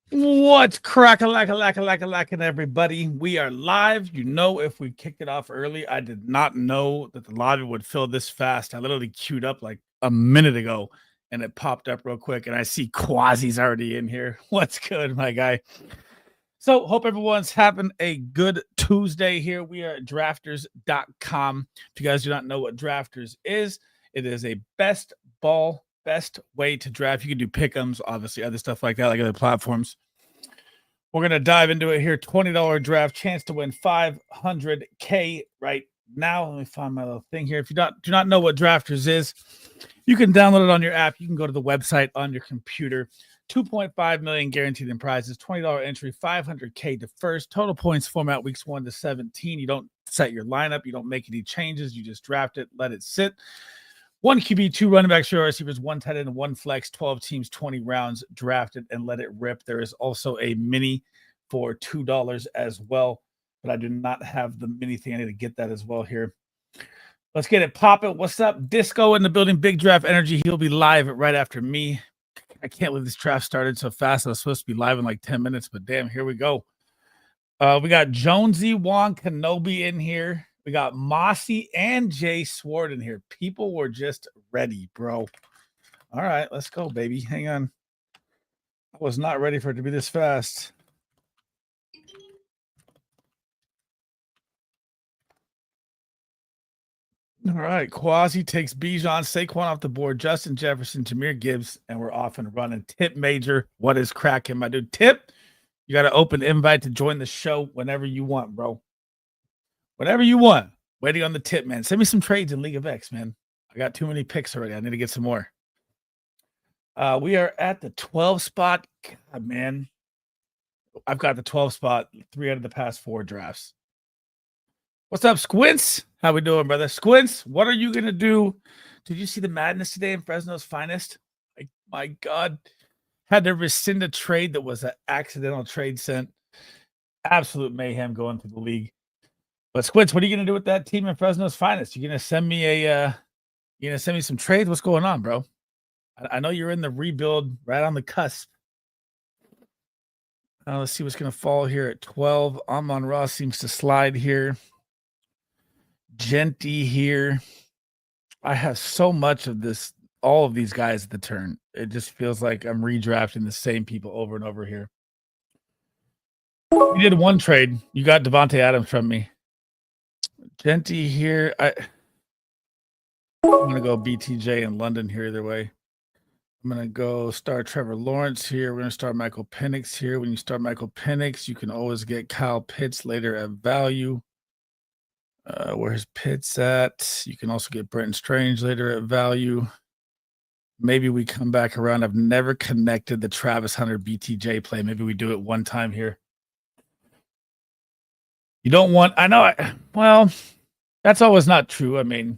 What's cracking, everybody? We are live. You know, if we kicked it off early, I did not know that the lobby would fill this fast. I literally queued up like a minute ago and it popped up real quick. And I see Quasi's already in here. What's good, my guy? So, hope everyone's having a good Tuesday here. We are at drafters.com. If you guys do not know what Drafters is, it is a best way to draft. You can do pick'ems, obviously, other stuff like that, like other platforms. We're going to dive into it here. $20 draft, chance to win $500K right now. Let me find my little thing here. If you do not know what Drafters is, you can download it on your app. You can go to the website on your computer. 2.5 million guaranteed in prizes, $20 entry, $500K to first. Total points format weeks 1 to 17. You don't set your lineup. You don't make any changes. You just draft it, let it sit. 1 QB, 2 running backs, 3 receivers, 1 tight end, and 1 flex, 12 teams, 20 rounds drafted, and let it rip. There is also a mini for $2 as well, but I do not have the mini thing. I need to get that as well here. Let's get it popping. What's up? Disco in the building. Big Draft Energy. He'll be live right after me. I can't believe this draft started so fast. I was supposed to be live in like 10 minutes, but damn, here we go. We got Jonesy, Juan Kenobi in here. We got Mossy and Jay Swart in here. People were just ready, bro. All right, let's go, baby. Hang on. I was not ready for it to be this fast. All right, Quasi takes Bijan, Saquon off the board, Justin Jefferson, Jahmyr Gibbs, and we're off and running. Tip Major, what is cracking, my dude? Tip, you got an open invite to join the show whenever you want, bro. Whenever you want. Waiting on the tip, man. Send me some trades in League of X, man. I got too many picks already. I need to get some more. We are at the 12 spot. God, man. I've got the 12 spot 3 out of the past 4 drafts. What's up, Squints? How we doing, brother? Squints, what are you going to do? Did you see the madness today in Fresno's Finest? My God. Had to rescind a trade that was an accidental trade sent. Absolute mayhem going through the league. But Squints, what are you going to do with that team in Fresno's Finest? You going to send me you going to send me some trades? What's going on, bro? I know you're in the rebuild right on the cusp. Let's see what's going to fall here at 12. Amon Ross seems to slide here. Genty here. I have so much of this, all of these guys at the turn. It just feels like I'm redrafting the same people over and over here. You did one trade. You got Devontae Adams from me. Genty here. I'm going to go BTJ in London here either way. I'm going to go start Trevor Lawrence here. We're going to start Michael Penix here. When you start Michael Penix, you can always get Kyle Pitts later at value. Where's Pitts at? You can also get Brenton Strange later at value. Maybe we come back around. I've never connected the Travis Hunter BTJ play. Maybe we do it one time here. You don't want, I know, well, that's always not true. I mean,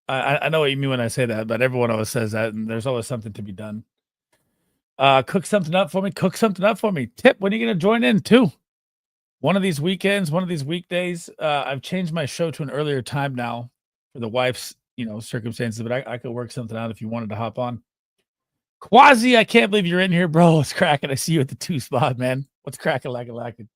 I know what you mean when I say that, but everyone always says that, and there's always something to be done. Cook something up for me. Cook something up for me. Tip, when are you going to join in too? One of these weekends, one of these weekdays. I've changed my show to an earlier time now for the wife's, circumstances, but I could work something out if you wanted to hop on. Quasi, I can't believe you're in here, bro. What's cracking? I see you at the 2 spot, man. What's cracking, lacking?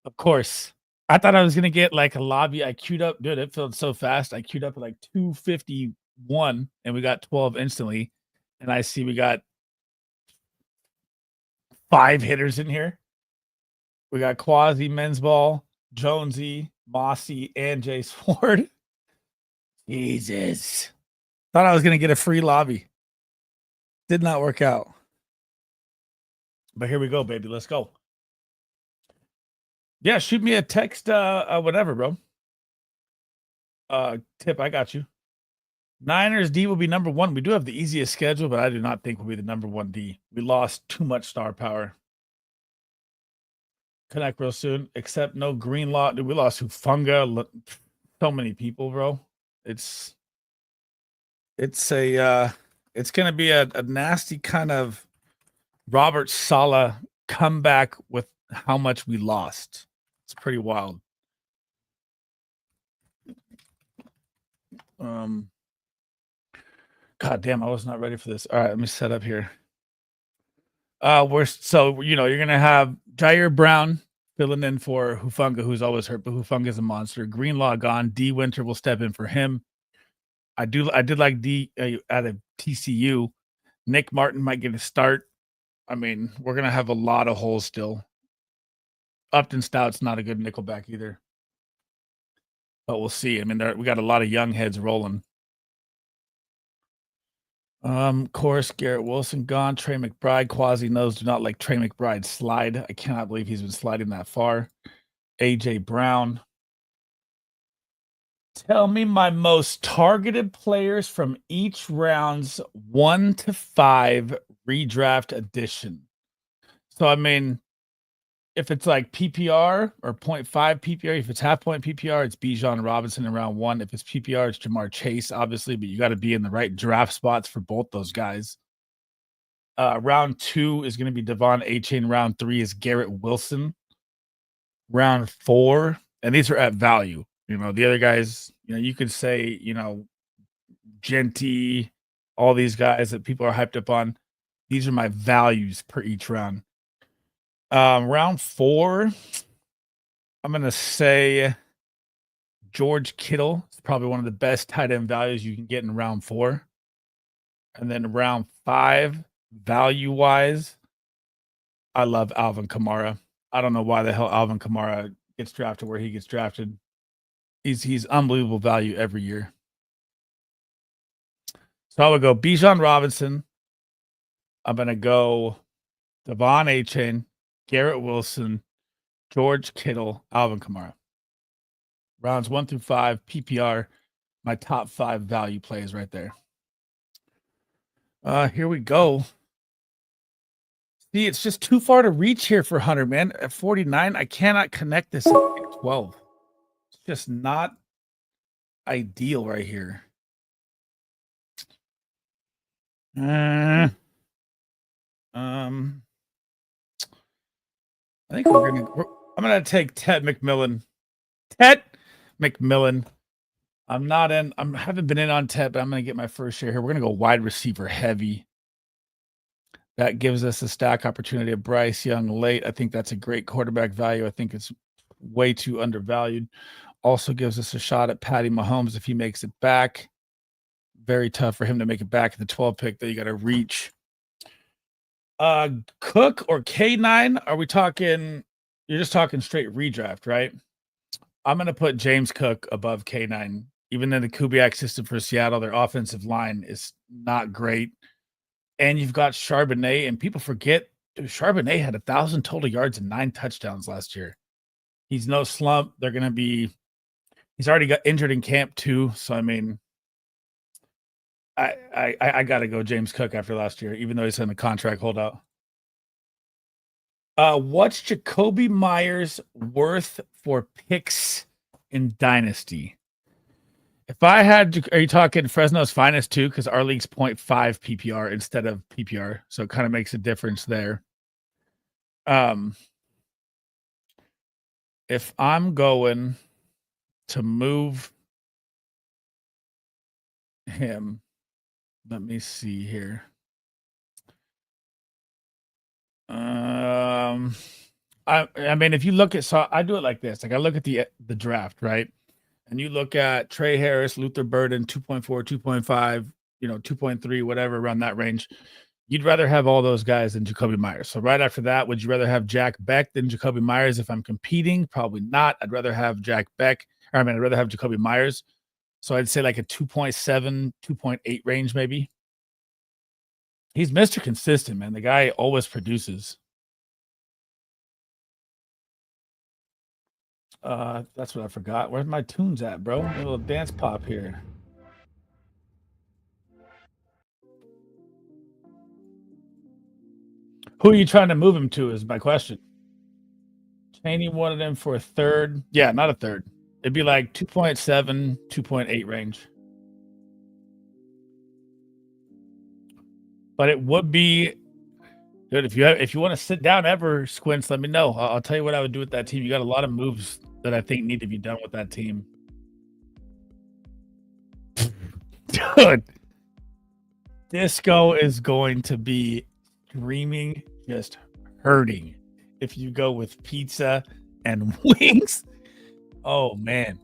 Of course. I thought I was going to get like a lobby. I queued up. Dude, it filled so fast. I queued up at like 251 and we got 12 instantly. And I see we got 5 hitters in here. We got Quasi, Men's Ball, Jonesy, Mossy, and Jay Swart. Jesus. Thought I was going to get a free lobby. Did not work out. But here we go, baby. Let's go. Yeah, shoot me a text, whatever, bro. Tip, I got you. Niners D will be number 1. We do have the easiest schedule, but I do not think we'll be the number 1 D. We lost too much star power. Connect real soon, except no Greenlaw. Dude, we lost Hufunga. So many people, bro. It's gonna be a nasty kind of Robert Saleh comeback with how much we lost. It's pretty wild. God damn, I was not ready for this. All right, let me set up here. You're gonna have Jair Brown filling in for Hufanga, who's always hurt, but Hufanga's a monster. Greenlaw gone. D Winter will step in for him. I did like D out of TCU. Nick Martin might get a start. I mean, we're gonna have a lot of holes still. Upton Stout's not a good nickelback either, but we'll see. I mean, we got a lot of young heads rolling. Of course, Garrett Wilson gone. Trey McBride, Quasi knows do not like Trey McBride slide. I cannot believe he's been sliding that far. AJ Brown. Tell me my most targeted players from each round's 1 to 5 redraft edition. So, I mean, if it's like PPR or 0.5 PPR, if it's half point PPR, it's Bijan Robinson in round 1. If it's PPR, it's Jamar Chase, obviously, but you got to be in the right draft spots for both those guys. Round 2 is going to be Devon Achane. Round 3 is Garrett Wilson. Round 4, and these are at value. The other guys, you could say, Genty, all these guys that people are hyped up on. These are my values per each round. Round 4, I'm going to say George Kittle is probably one of the best tight end values you can get in round 4. And then round 5, value-wise, I love Alvin Kamara. I don't know why the hell Alvin Kamara gets drafted where he gets drafted. He's unbelievable value every year. So I would go Bijan Robinson. I'm going to go Devon Achane, Garrett Wilson, George Kittle, Alvin Kamara. Rounds 1 through 5, PPR, my top 5 value plays right there. Here we go. See, it's just too far to reach here for Hunter, man. At 49, I cannot connect this at 12. It's just not ideal right here. I think I'm gonna take Ted McMillan. Ted McMillan. I haven't been in on Ted, but I'm gonna get my first share here. We're gonna go wide receiver heavy. That gives us a stack opportunity of Bryce Young late. I think that's a great quarterback value. I think it's way too undervalued. Also gives us a shot at Patty Mahomes if he makes it back. Very tough for him to make it back at the 12 pick that you got to reach. Cook or K9? Are we talking? You're just talking straight redraft, right? I'm going to put James Cook above K9. Even in the Kubiak system for Seattle, their offensive line is not great. And you've got Charbonnet, and people forget, Charbonnet had 1,000 total yards and 9 touchdowns last year. He's no slump. He's already got injured in camp too. So, I mean, I got to go James Cook after last year, even though he's in a contract holdout. What's Jacoby Myers worth for picks in Dynasty? If I had, are you talking Fresno's finest too? Because our league's 0.5 PPR instead of PPR, so it kind of makes a difference there. If I'm going to move him, let me see here. I mean, if you look at, so I do it like this. Like I look at the draft, right? And you look at Trey Harris, Luther Burden, 2.4, 2.5, 2.3, whatever, around that range. You'd rather have all those guys than Jacoby Myers. So right after that, would you rather have Jack Beck than Jacoby Myers? If I'm competing, probably not. I'd rather have I'd rather have Jacoby Myers. So I'd say like a 2.7, 2.8 range, maybe. He's Mr. Consistent, man. The guy always produces. That's what I forgot. Where's my tunes at, bro? A little dance pop here. Who are you trying to move him to is my question. Cheney wanted him for a third. Yeah, not a third. It'd be like 2.7, 2.8 range. But it would be good if you want to sit down ever, Squints, let me know. I'll tell you what I would do with that team. You got a lot of moves that I think need to be done with that team. Dude, Disco is going to be streaming just hurting if you go with pizza and wings. Oh man,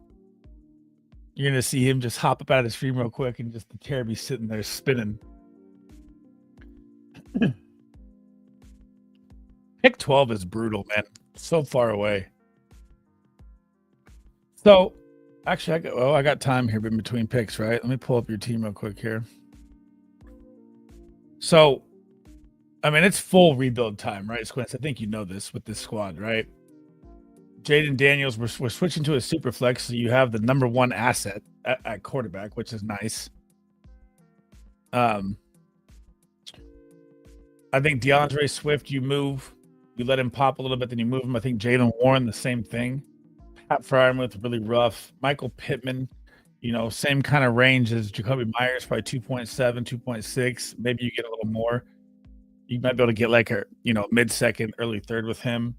you're gonna see him just hop up out of the stream real quick and just the chair be sitting there spinning. Pick 12 is brutal, man. So far away. So actually, I got time here in between picks, right? Let me pull up your team real quick here. So, I mean, it's full rebuild time, right, Squints? I think you know this with this squad, right? Jaden Daniels, we're switching to a super flex, so you have the number one asset at quarterback, which is nice. I think DeAndre Swift, you let him pop a little bit, then you move him. I think Jalen Warren, the same thing. Pat Fryermuth, really rough. Michael Pittman, same kind of range as Jacoby Myers, probably 2.7, 2.6. Maybe you get a little more. You might be able to get like a mid-second, early third with him.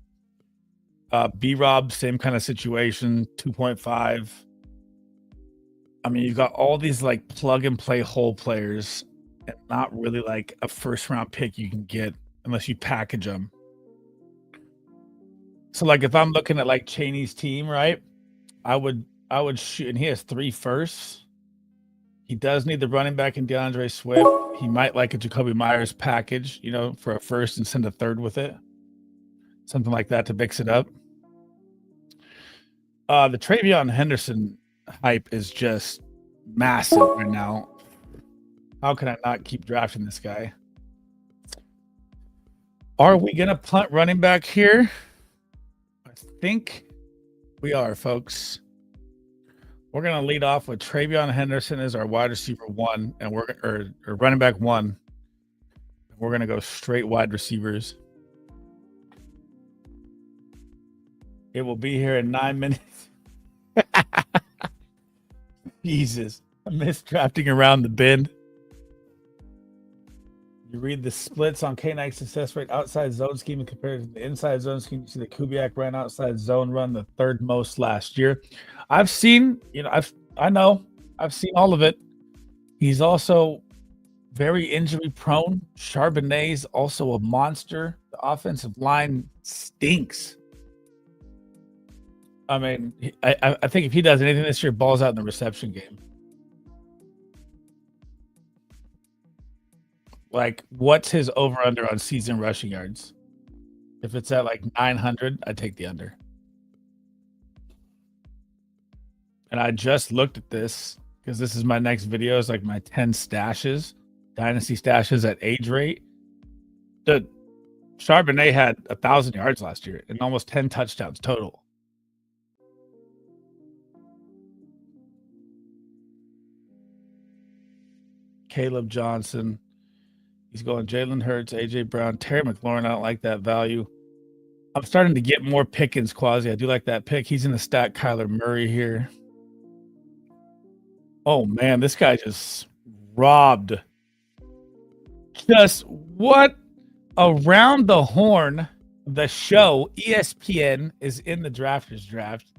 B-Rob, same kind of situation, 2.5. I mean, you've got all these like plug-and-play hole players and not really like a first-round pick you can get unless you package them. So like if I'm looking at like Chaney's team, right, I would shoot, and he has 3 firsts. He does need the running back in DeAndre Swift. He might like a Jacoby Myers package, for a first and send a third with it. Something like that to mix it up. The Travion Henderson hype is just massive right now. How can I not keep drafting this guy? Are we going to punt running back here? I think we are, folks. We're going to lead off with Travion Henderson as our wide receiver 1, and or running back 1. We're going to go straight wide receivers. It will be here in 9 minutes. Jesus, I missed drafting around the bend. You read the splits on K-Nike's success rate outside zone scheme and compared to the inside zone scheme. You see the Kubiak ran outside zone run the 3rd most last year. I've seen, I've seen all of it. He's also very injury prone. Charbonnet's also a monster. The offensive line stinks. I mean, I think if he does anything this year, balls out in the reception game. Like, what's his over-under on season rushing yards? If it's at like 900, I take the under. And I just looked at this because this is my next video. It's like my 10 stashes, dynasty stashes at age rate. The Charbonnet had 1,000 yards last year and almost 10 touchdowns total. Caleb Johnson. He's going Jalen Hurts, AJ Brown, Terry McLaurin. I don't like that value. I'm starting to get more Pickens quasi. I do like that pick. He's in the stack. Kyler Murray here. Oh man, this guy just robbed. Just what? Around the horn, the show, ESPN is in the drafters draft.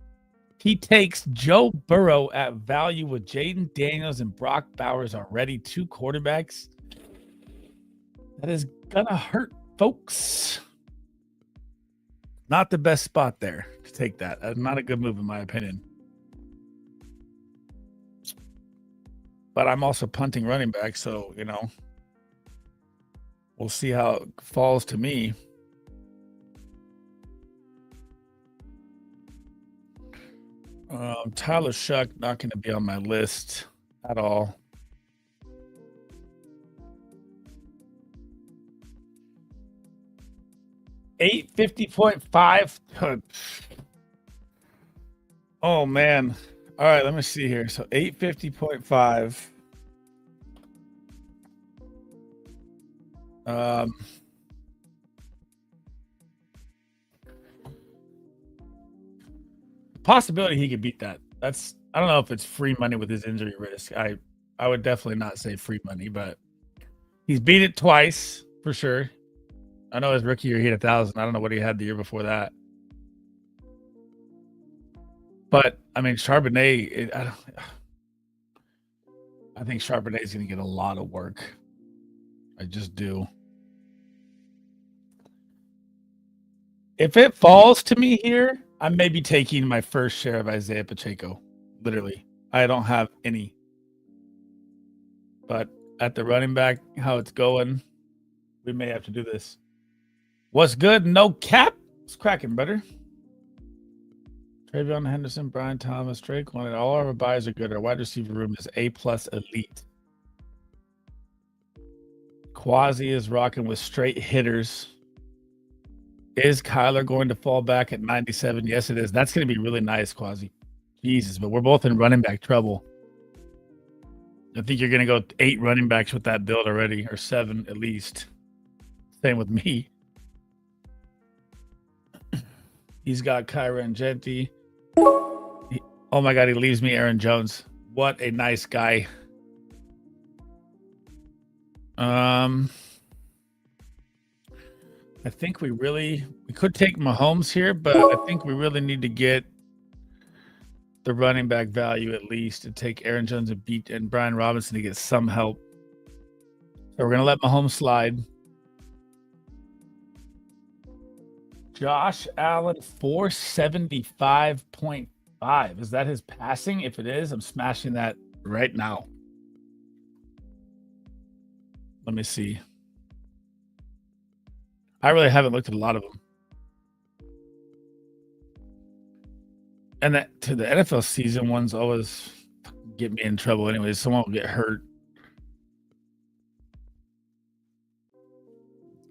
He takes Joe Burrow at value with Jaden Daniels and Brock Bowers already, 2 quarterbacks. That is gonna hurt, folks. Not the best spot there to take that. Not a good move in my opinion. But I'm also punting running back, so, we'll see how it falls to me. Tyler Shuck, not going to be on my list at all. $850.5. Oh man. All right, let me see here. So 850.5. Possibility he could beat that. I don't know if it's free money with his injury risk. I would definitely not say free money, but he's beat it twice for sure. I know his rookie year he had 1,000. I don't know what he had the year before that. But I mean, Charbonnet, I think Charbonnet is going to get a lot of work. I just do. If it falls to me here, I may be taking my first share of Isaiah Pacheco. Literally. I don't have any. But at the running back, how it's going, we may have to do this. What's good? No cap? It's cracking, brother. Travion Henderson, Brian Thomas, Drake London. All our buys are good. Our wide receiver room is A+ elite. Quasi is rocking with straight hitters. Is Kyler going to fall back at 97? Yes, it is. That's going to be really nice, Quasi. Jesus, but we're both in running back trouble. I think you're going to go 8 running backs with that build already, or 7 at least. Same with me. He's got Kyra and Genti. Oh my God, he leaves me Aaron Jones. What a nice guy. I think we could take Mahomes here, but I think we really need to get the running back value at least to take Aaron Jones and Brian Robinson to get some help. So we're going to let Mahomes slide. Josh Allen, 475.5. Is that his passing? If it is, I'm smashing that right now. Let me see. I really haven't looked at a lot of them. And that to the NFL season ones always get me in trouble anyway. Someone will get hurt.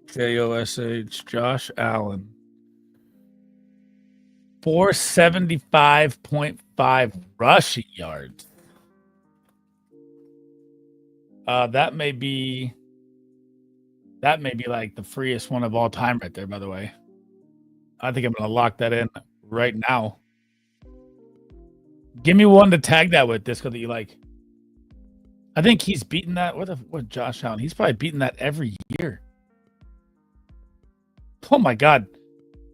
JOSH, Josh Allen. 475.5 rushing yards. That may be like the freest one of all time right there, by the way. I think I'm going to lock that in right now. Give me one to tag that with, Disco, that you like. I think he's beaten that. What Josh Allen? He's probably beaten that every year. Oh my God.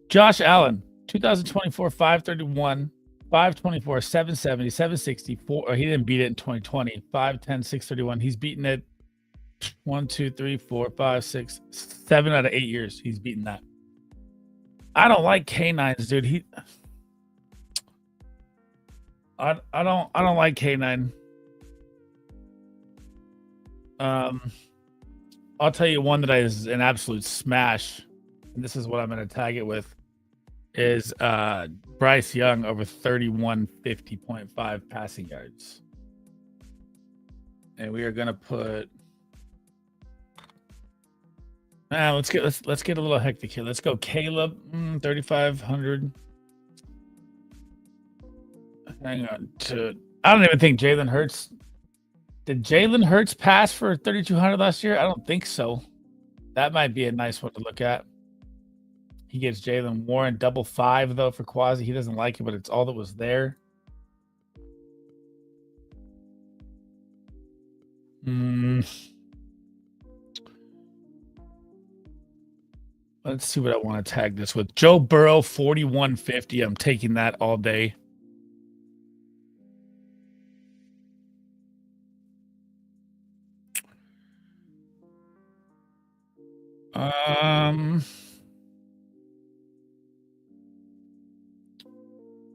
Josh Allen, 2024, 531, 524, 770, 764. Or he didn't beat it in 2020. 510, 631. He's beaten it 1, 2, 3, 4, 5, 6, 7 out of 8 years. He's beaten that. I don't like canines, dude. I don't like canine. I'll tell you one that is an absolute smash, and this is what I'm going to tag it with, is Bryce Young over 3150.5 passing yards. And we are going to put let's get a little hectic here. Let's go Caleb 3500. Hang on I don't even think Jalen Hurts. Did Jalen Hurts pass for 3,200 last year? I don't think so. That might be a nice one to look at. He gets Jalen Warren 5 though for Quasi. He doesn't like it, but it's all that was there. Let's see what I want to tag this with. Joe Burrow 4150. I'm taking that all day.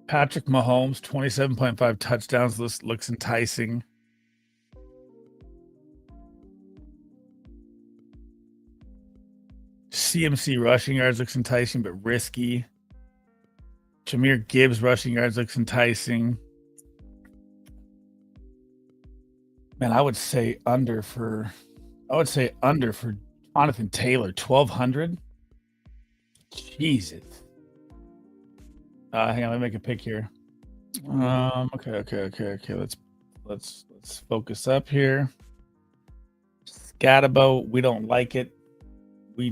Patrick Mahomes, 27.5 touchdowns. This looks enticing. CMC rushing yards looks enticing, but risky. Jahmyr Gibbs rushing yards looks enticing. Man, I would say under for Jonathan Taylor, 1,200. Jesus. Hang on, let me make a pick here. Okay. Let's focus up here. Scatabo, we don't like it. We're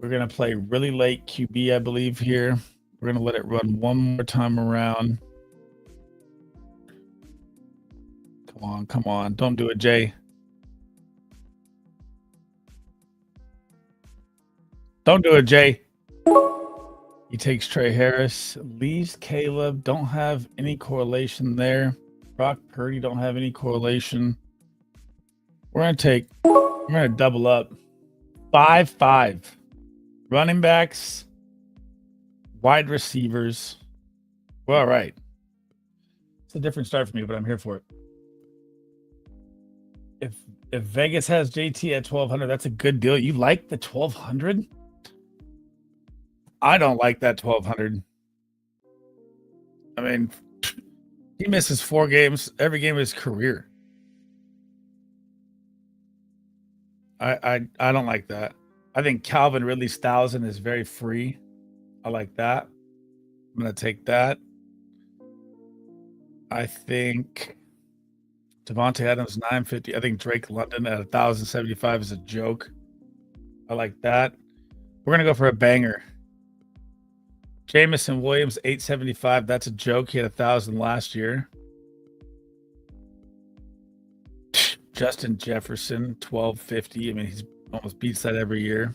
gonna play really late QB, I believe, here. We're gonna let it run one more time around. Come on. Don't do it, Jay. Don't do it, Jay. He takes Trey Harris, leaves Caleb. Don't have any correlation there. Brock Purdy don't have any correlation. We're gonna double up. 5-5. Running backs, wide receivers. Well, all right. It's a different start for me, but I'm here for it. If Vegas has JT at 1,200, that's a good deal. You like the 1,200? I don't like that 1,200. I mean, he misses 4 games every game of his career. I don't like that. I think Calvin Ridley's 1,000 is very free. I like that. I'm going to take that. I think Devontae Adams 950. I think Drake London at 1,075 is a joke. I like that. We're going to go for a banger. Jamison Williams 875. That's a joke. He had 1,000 last year. Justin Jefferson 1,250. I mean, he's almost beats that every year.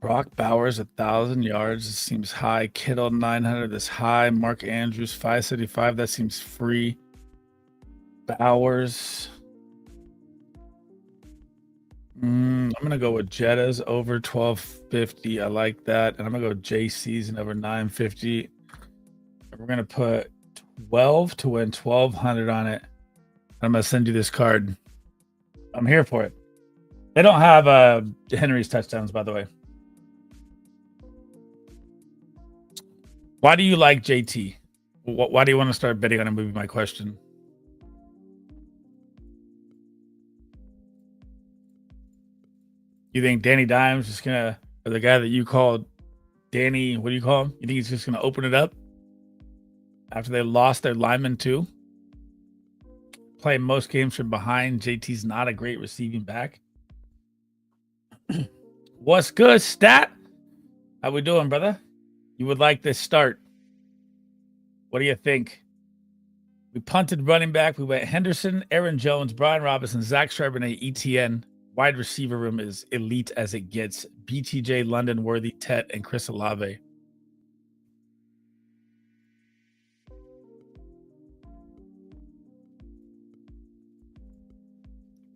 Brock Bowers 1,000 yards. This seems high. Kittle 900. This high. Mark Andrews 575. That seems free. Bowers. I'm gonna go with Jettas over 1,250. I like that, and I'm gonna go J Season over 950. We're gonna put 12 to win 1,200 on it. I'm gonna send you this card. I'm here for it. They don't have Henry's touchdowns, by the way. Why do you like JT? Why do you want to start betting on him? Would be my question. You think Danny Dimes is or the guy that you called Danny, what do you call him? You think he's just gonna open it up after they lost their lineman too? Playing most games from behind. JT's not a great receiving back. What's good, Stat? How we doing, brother? You would like this start. What do you think? We punted running back. We went Henderson, Aaron Jones, Brian Robinson, Zach Charbonnet, ETN. Wide receiver room is elite as it gets. BTJ, London, Worthy, Tet, and Chris Olave.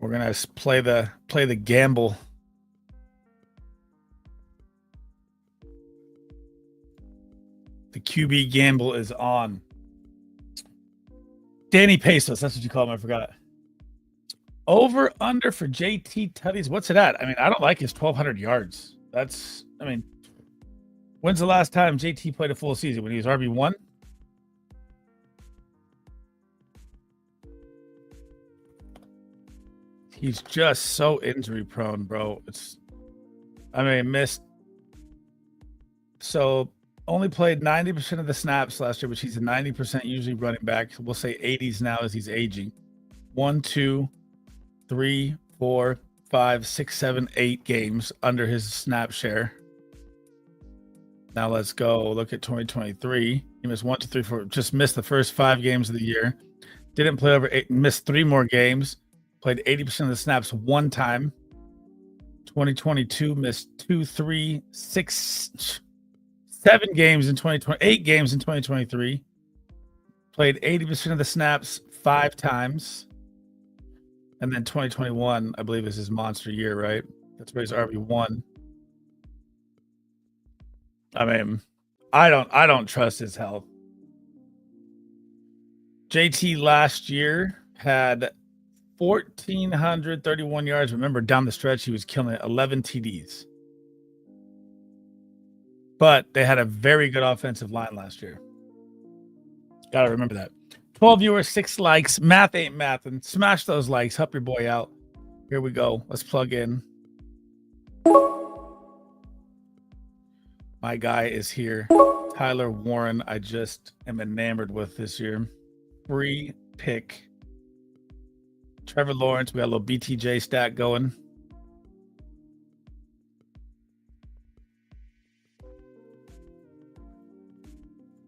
We're gonna play the gamble. The QB gamble is on. Danny Pesos, that's what you call him. I forgot. Over under for JT Tutties. What's it at? I mean, I don't like his 1,200 yards. When's the last time JT played a full season? When he was RB1? He's just so injury prone, bro. Missed. So only played 90% of the snaps last year, which he's a 90% usually running back. We'll say 80s now as he's aging. 1, 2, 3, 4, 5, 6, 7, 8 games under his snap share. Now let's go look at 2023. He missed 1, 2, 3, 4. Just missed the first 5 games of the year. Didn't play over 8. Missed 3 more games. Played 80% of the snaps 1 time. 2022 missed 2, 3, 6, 7 games in 2020. 8 games in 2023. Played 80% of the snaps 5 times. And then 2021, I believe, is his monster year, right? That's where he's RB1. I mean, I don't trust his health. JT last year had 1,431 yards. Remember, down the stretch, he was killing it. 11 TDs. But they had a very good offensive line last year. Got to remember that. 12 viewers, 6 likes. Math ain't math. And smash those likes. Help your boy out. Here we go. Let's plug in. My guy is here. Tyler Warren. I just am enamored with this year. Free pick. Trevor Lawrence. We got a little BTJ stat going.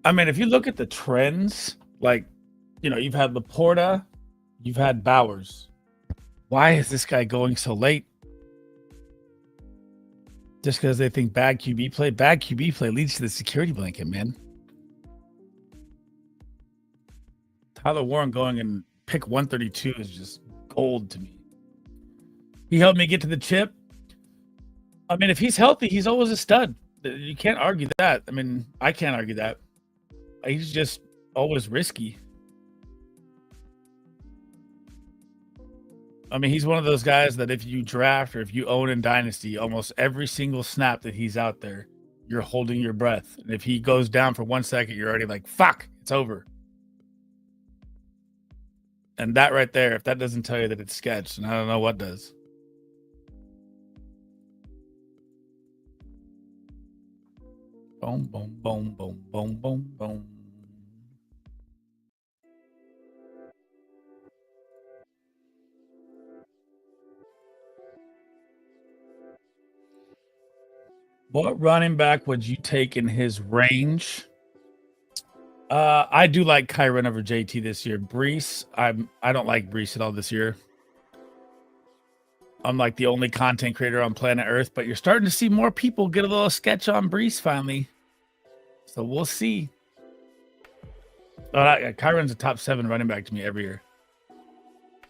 I mean, if you look at the trends, you've had Laporta, you've had Bowers. Why is this guy going so late? Just because they think bad QB play? Bad QB play leads to the security blanket, man. Tyler Warren going in pick 132 is just gold to me. He helped me get to the chip. I mean, if he's healthy, he's always a stud. You can't argue that. I mean, I can't argue that. He's just always risky. I mean, he's one of those guys that if you draft or if you own in Dynasty, almost every single snap that he's out there, you're holding your breath. And if he goes down for 1 second, you're already like, fuck, it's over. And that right there, if that doesn't tell you that it's sketched, and I don't know what does. Boom, boom, boom, boom, boom, boom, boom. What running back would you take in his range? I do like Kyron over JT this year. Brees, I don't like Brees at all this year. I'm like the only content creator on planet Earth, but you're starting to see more people get a little sketch on Brees finally. So we'll see. Kyron's a top 7 running back to me every year.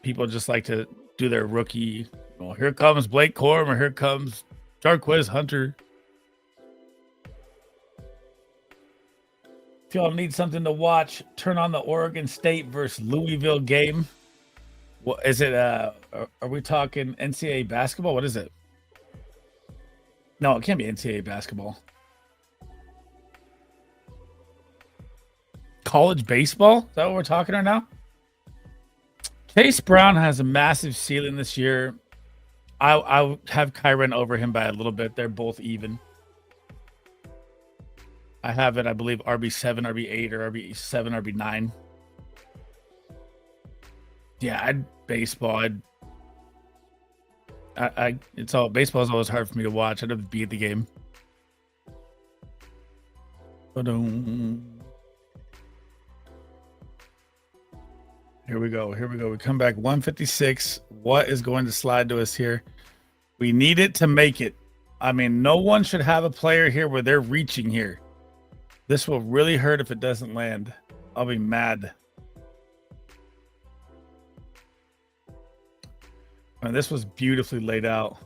People just like to do their rookie. Well, here comes Blake Corum, or here comes Jarquez Hunter. If y'all need something to watch, turn on the Oregon State versus Louisville game. What is it? Are we talking NCAA basketball? What is it? No, it can't be NCAA basketball. College baseball? Is that what we're talking right now? Chase Brown has a massive ceiling this year. I would have Kyron over him by a little bit. They're both even. I have it, I believe, RB7, RB8, or RB7, RB9. Yeah, baseball. Baseball is always hard for me to watch. I'd have to be at the game. Here we go. We come back 156. What is going to slide to us here? We need it to make it. I mean, no one should have a player here where they're reaching here. This will really hurt if it doesn't land. I'll be mad. I mean, this was beautifully laid out.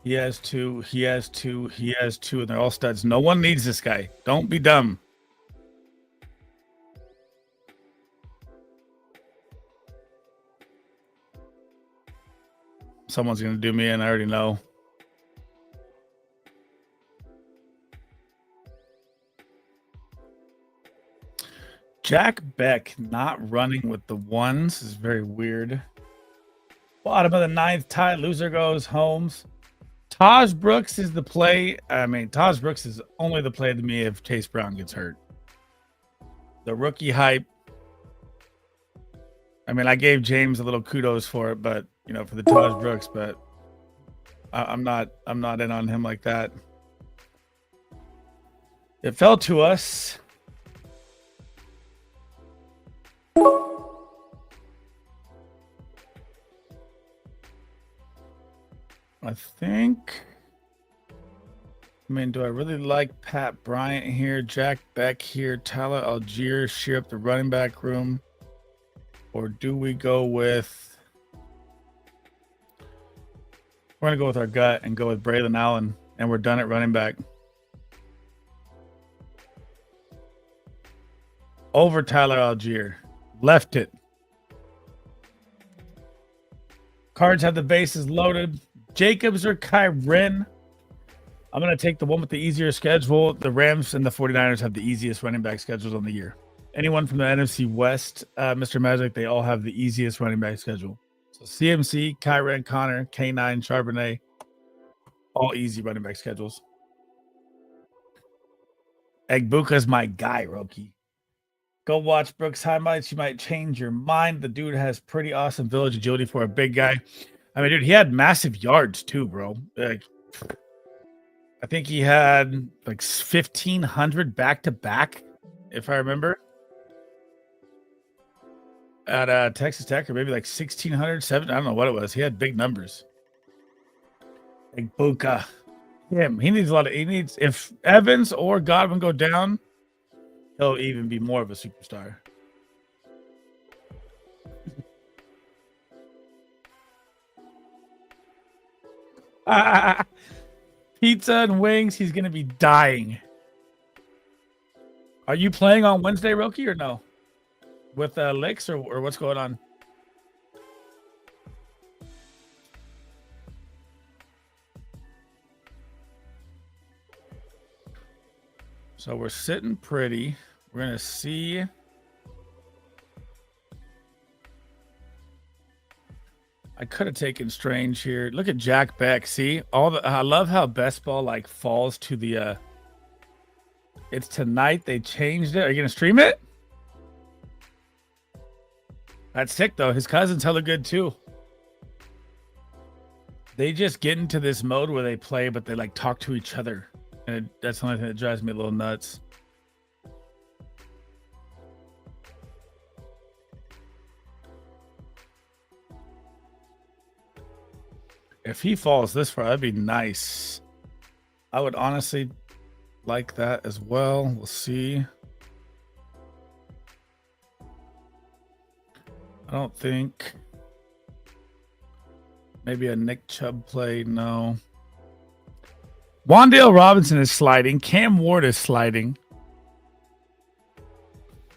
He has 2, he has 2, he has 2, and they're all studs. No one needs this guy. Don't be dumb. Someone's going to do me in. I already know. Jack Beck not running with the ones is very weird. Bottom of the 9th, tie. Loser goes Holmes. Taj Brooks is the play. I mean, Taj Brooks is only the play to me if Chase Brown gets hurt. The rookie hype. I mean, I gave James a little kudos for it, but you know, for the Taj Brooks, but I'm not in on him like that. It fell to us. I think. I mean, do I really like Pat Bryant here, Jack Beck here, Tyler Algier, shear up the running back room? Or do we go with... We're going to go with our gut and go with Braylon Allen, and we're done at running back. Over Tyler Algier. Left it. Cards have the bases loaded. Jacobs or Kyren? I'm going to take the one with the easier schedule. The Rams and the 49ers have the easiest running back schedules on the year. Anyone from the NFC West, Mr. Magic, they all have the easiest running back schedule. So CMC, Kyren, Connor, K9, Charbonnet, all easy running back schedules. Egbuka's my guy, Roki. Go watch Brooks highlights. You might change your mind. The dude has pretty awesome village agility for a big guy. I mean, dude, he had massive yards too, bro. Like, I think he had like 1,500 back-to-back, if I remember. At Texas Tech, or maybe like 1,600, 7. I don't know what it was. He had big numbers. Egbuka. Him. He needs a lot of. He needs, if Evans or Godwin go down, he'll even be more of a superstar. Pizza and wings. He's gonna be dying. Are you playing on Wednesday, Roki, or no? With Licks or what's going on? So we're sitting pretty. We're gonna see. I could have taken Strange here. Look at Jack Beck. See I love how best ball like falls to the. It's tonight. They changed it. Are you gonna stream it? That's sick though. His cousin's hella good too. They just get into this mode where they play, but they like talk to each other. And that's the only thing that drives me a little nuts. If he falls this far, that'd be nice. I would honestly like that as well. We'll see. I don't think. Maybe a Nick Chubb play. No. Wan'Dale Robinson is sliding. Cam Ward is sliding.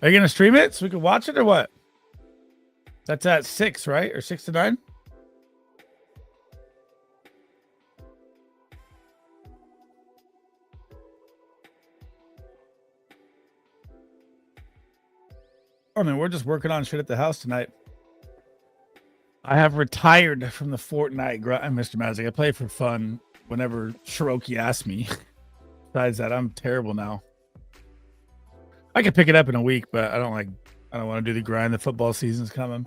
Are you going to stream it so we can watch it or what? That's at 6, right? Or 6 to 9? I mean, we're just working on shit at the house tonight. I have retired from the Fortnite grind, Mr. Magic. I play for fun whenever Shiroki asks me. Besides that, I'm terrible now. I could pick it up in a week, but I don't want to do the grind. The football season's coming.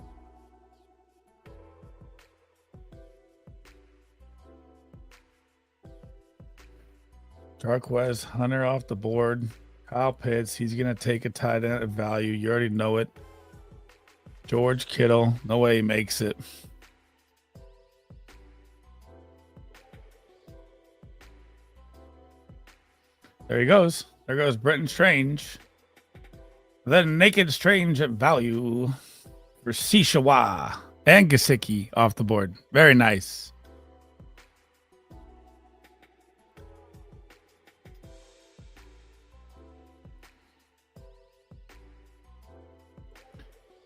Jarquez Hunter off the board. Kyle Pitts, he's going to take a tight end of value. You already know it. George Kittle, no way he makes it. There he goes. There goes Brenton Strange. Then Naked Strange at value for Sishawa and Gasicki off the board. Very nice.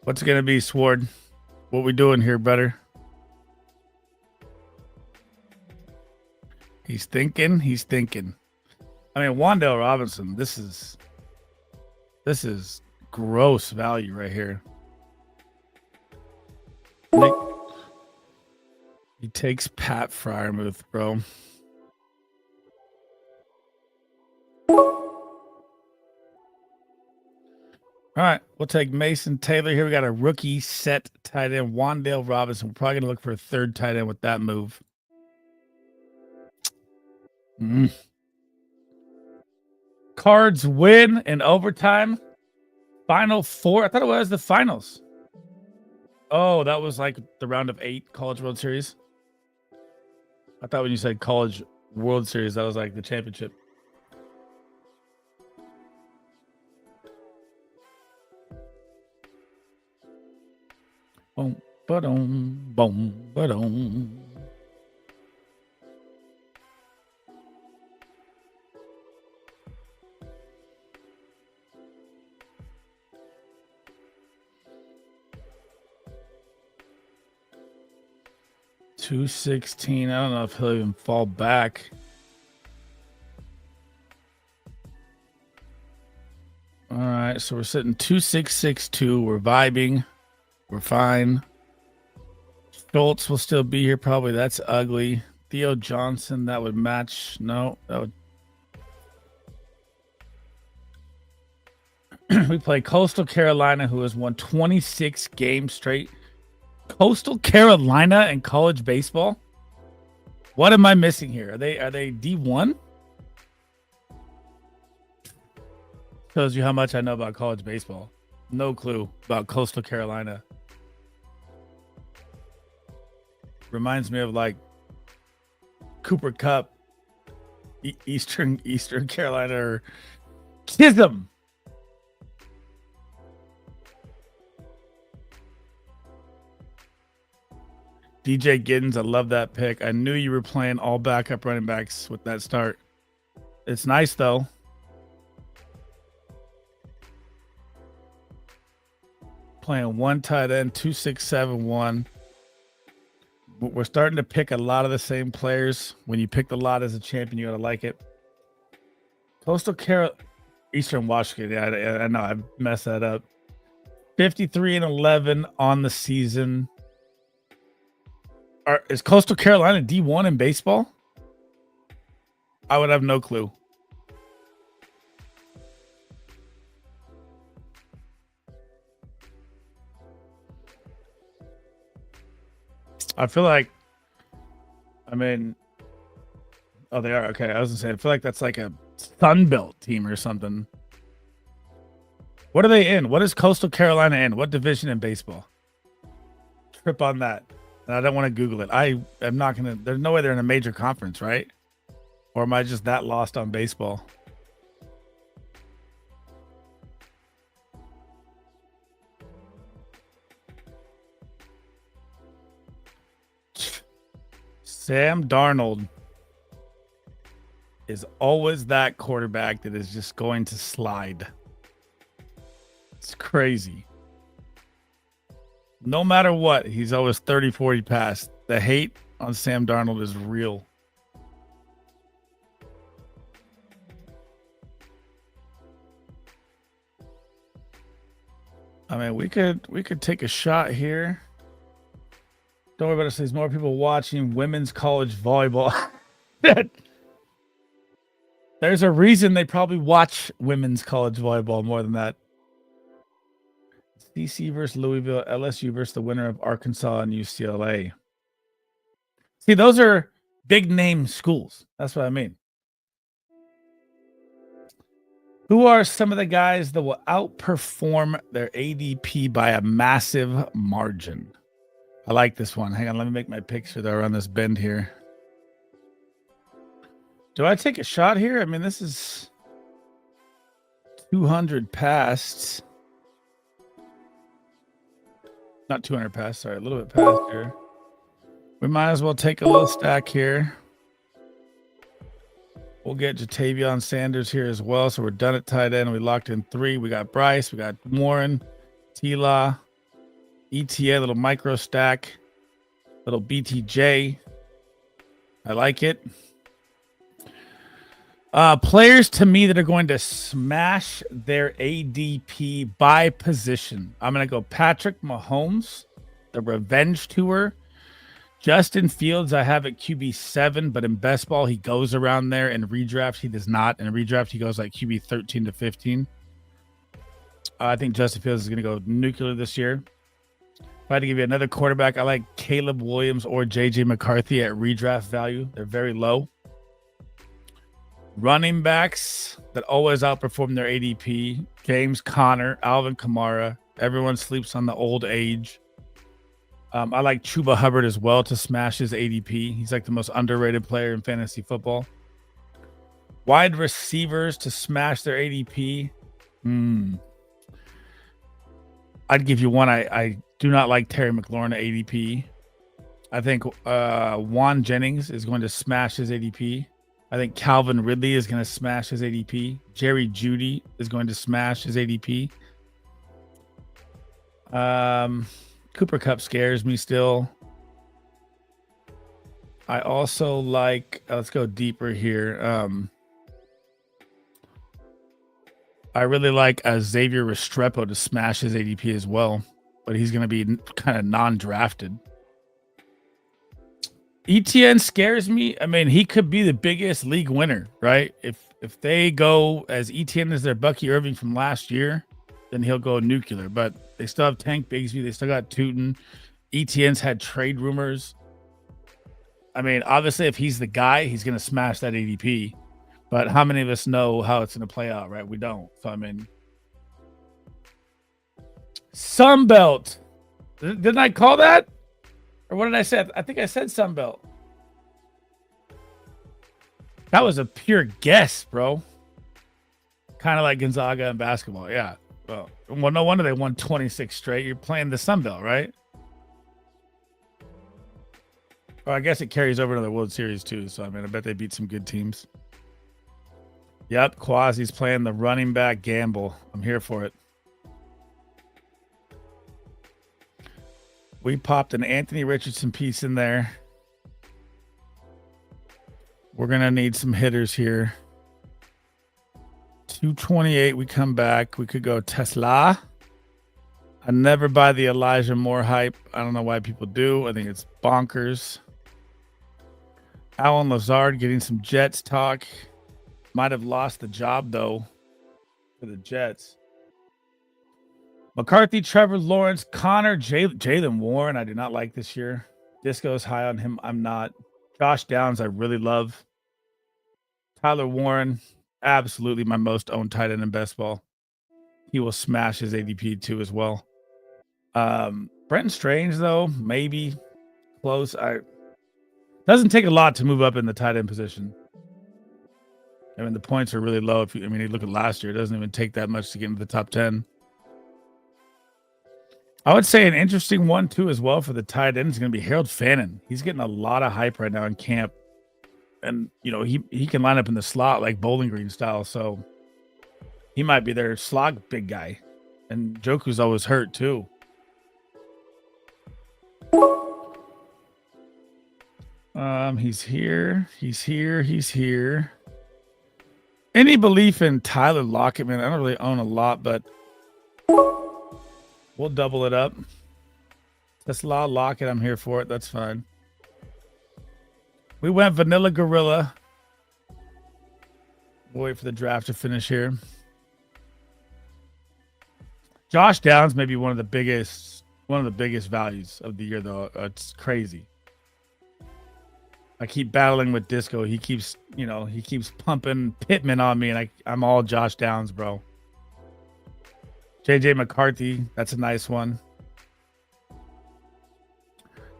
What's it going to be, Sword? What we doing here, brother? He's thinking. He's thinking. I mean, Wan'Dale Robinson, this is gross value right here. He takes Pat Fryermuth, bro. All right, we'll take Mason Taylor here. We got a rookie set tight end, Wan'Dale Robinson. We're probably going to look for a third tight end with that move. Cards win in overtime. Final 4. I thought it was the finals. Oh, that was like the round of 8 College World Series. I thought when you said College World Series, that was like the championship. Boom, ba-dum, boom, ba-dum. $216. I don't know if he'll even fall back. All right, so we're sitting 2662. We're vibing. We're fine. Schultz will still be here probably. That's ugly. Theo Johnson, that would match. No, that would. We play Coastal Carolina, who has won 26 games straight. Coastal Carolina in college baseball? What am I missing here? Are they D1? Shows you how much I know about college baseball. No clue about Coastal Carolina. Reminds me of like Cooper Cup, Eastern Carolina, or Chisholm. DJ Giddens, I love that pick. I knew you were playing all backup running backs with that start. It's nice, though. Playing one tight end, 2, 6, 7, 1. We're starting to pick a lot of the same players. When you pick the lot as a champion, you got to like it. Coastal Carolina, Eastern Washington. Yeah, I know. I messed that up. 53-11 on the season. Is Coastal Carolina D1 in baseball? I would have no clue. I feel like, I mean, oh, they are. Okay. I was going to say, I feel like that's like a Sunbelt team or something. What are they in? What is Coastal Carolina in? What division in baseball? Trip on that. And I don't want to Google it. I am not going to, there's no way they're in a major conference, right? Or am I just that lost on baseball? Sam Darnold is always that quarterback that is just going to slide. It's crazy. No matter what, he's always 30, 40 past. The hate on Sam Darnold is real. I mean, we could take a shot here. Don't worry about it. There's more people watching women's college volleyball. There's a reason they probably watch women's college volleyball more than that. DC versus Louisville, LSU versus the winner of Arkansas and UCLA. See, those are big name schools. That's what I mean. Who are some of the guys that will outperform their ADP by a massive margin? I like this one. Hang on, let me make my picture that are on this bend here. Do I take a shot here? I mean, this is 200 past. Not 200 past, sorry, a little bit past here. We might as well take a little stack here. We'll get Jatavion Sanders here as well. So we're done at tight end. We locked in 3. We got Bryce. We got Warren, T-Law, ETA, little micro stack, little BTJ. I like it. Players to me that are going to smash their ADP by position. I'm going to go Patrick Mahomes, the revenge tour. Justin Fields, I have at QB7, but in best ball, he goes around there. In redraft, he does not. In redraft, he goes like QB 13 to 15. I think Justin Fields is going to go nuclear this year. If I had to give you another quarterback, I like Caleb Williams or JJ McCarthy at redraft value. They're very low. Running backs that always outperform their ADP. James Conner, Alvin Kamara. Everyone sleeps on the old age. I like Chuba Hubbard as well to smash his ADP. He's like the most underrated player in fantasy football. Wide receivers to smash their ADP. I'd give you one. I do not like Terry McLaurin at ADP. I think Juan Jennings is going to smash his ADP. I think Calvin Ridley is going to smash his ADP. Jerry Jeudy is going to smash his ADP. Cooper Kupp scares me still. I also like, let's go deeper here. I really like Xavier Restrepo to smash his ADP as well, but he's going to be kind of non-drafted. ETN scares me. I mean, he could be the biggest league winner, right? If they go as ETN as their Bucky Irving from last year, then he'll go nuclear. But they still have Tank Bigsby. They still got Tootin. ETN's had trade rumors. I mean, obviously, if he's the guy, he's going to smash that ADP. But how many of us know how it's going to play out, right? We don't. So, I mean, Sunbelt. Didn't I call that? Or what did I say? I think I said Sunbelt. That was a pure guess, bro. Kind of like Gonzaga in basketball. Yeah. Well, no wonder they won 26 straight. You're playing the Sunbelt, right? Well, I guess it carries over to the World Series too. So I mean, I bet they beat some good teams. Yep, Quasi's playing the running back gamble. I'm here for it. We popped an Anthony Richardson piece in there. We're going to need some hitters here. 228, we come back. We could go Tesla. I never buy the Elijah Moore hype. I don't know why people do. I think it's bonkers. Alan Lazard getting some Jets talk. Might have lost the job, though, for the Jets. McCarthy, Trevor Lawrence, Connor, Jalen Warren. I do not like this year. Disco's high on him. I'm not. Josh Downs, I really love. Tyler Warren, absolutely my most owned tight end in best ball. He will smash his ADP too as well. Brenton Strange, though, maybe close. Doesn't take a lot to move up in the tight end position. I mean, the points are really low. You look at last year, it doesn't even take that much to get into the top 10. I would say an interesting one, too, as well for the tight end is going to be Harold Fannin. He's getting a lot of hype right now in camp. And, he can line up in the slot like Bowling Green style. So he might be their slot big guy. And Joku's always hurt, too. He's here. He's here. He's here. Any belief in Tyler Lockett, man? I don't really own a lot, but we'll double it up. Tesla Lockett, I'm here for it. That's fine. We went Vanilla Gorilla. We'll wait for the draft to finish here. Josh Downs may be one of the biggest values of the year, though. It's crazy. I keep battling with Disco. He keeps pumping Pittman on me, and I'm all Josh Downs, bro. JJ McCarthy, that's a nice one.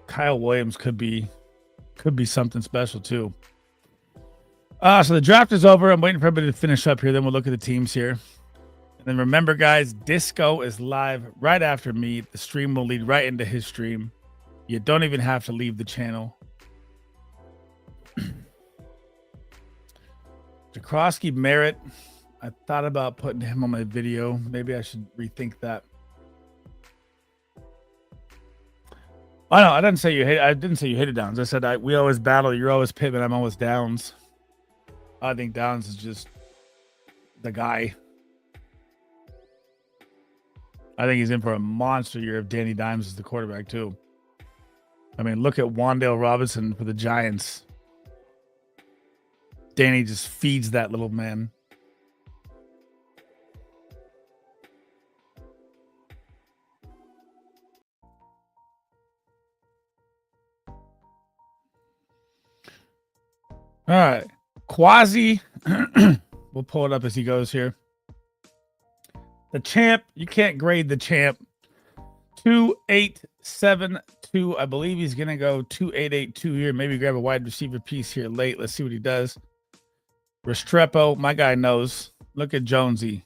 Kyle Williams could be something special too. So the draft is over. I'm waiting for everybody to finish up here. Then we'll look at the teams here. And then remember, guys, Disco is live right after me. The stream will lead right into his stream. You don't even have to leave the channel. Jakrowski Merritt. I thought about putting him on my video. Maybe I should rethink that. Oh no, I didn't say you hated Downs. I said we always battle. You're always Pittman. I'm always Downs. I think Downs is just the guy. I think he's in for a monster year if Danny Dimes is the quarterback too. I mean, look at Wan'Dale Robinson for the Giants. Danny just feeds that little man. All right. Quasi. We'll pull it up as he goes here. The champ. You can't grade the champ. 2872. I believe he's going to go 2882 here. Maybe grab a wide receiver piece here late. Let's see what he does. Restrepo. My guy knows. Look at Jonesy.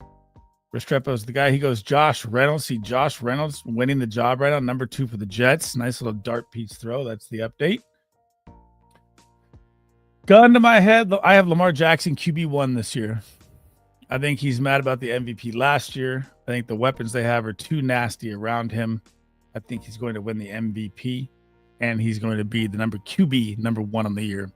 Restrepo's the guy. He goes Josh Reynolds. See Josh Reynolds winning the job right now. Number 2 for the Jets. Nice little dart piece throw. That's the update. Gun to my head, I have Lamar Jackson QB1 this year. I think he's mad about the MVP last year. I think the weapons they have are too nasty around him. I think he's going to win the MVP, and he's going to be the QB number 1 on the year.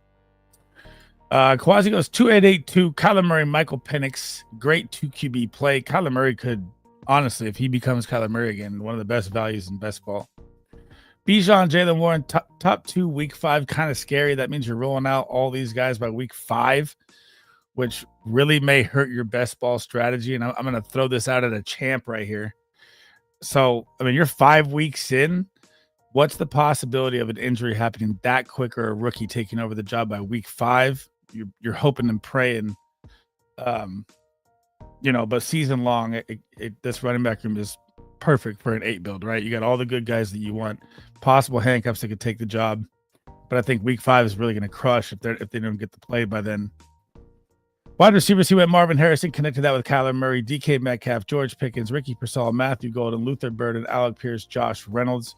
Quasi goes 2882. Kyler Murray, Michael Penix, great 2 QB play. Kyler Murray could, honestly, if he becomes Kyler Murray again, one of the best values in best ball. Bijan, Jalen Warren, top 2, week 5, kind of scary. That means you're rolling out all these guys by week 5, which really may hurt your best ball strategy. And I'm going to throw this out at a champ right here. So, I mean, you're 5 weeks in. What's the possibility of an injury happening that quick or a rookie taking over the job by week 5? You're hoping and praying, but season long, this running back room is perfect for an 8 build, right? You got all the good guys that you want, possible handcuffs that could take the job. But I think week 5 is really going to crush if they don't get the play by then. Wide receivers, he went Marvin Harrison, connected that with Kyler Murray, DK Metcalf, George Pickens, Ricky Pearsall, Matthew Golden, Luther Burden, Alec Pierce, Josh Reynolds.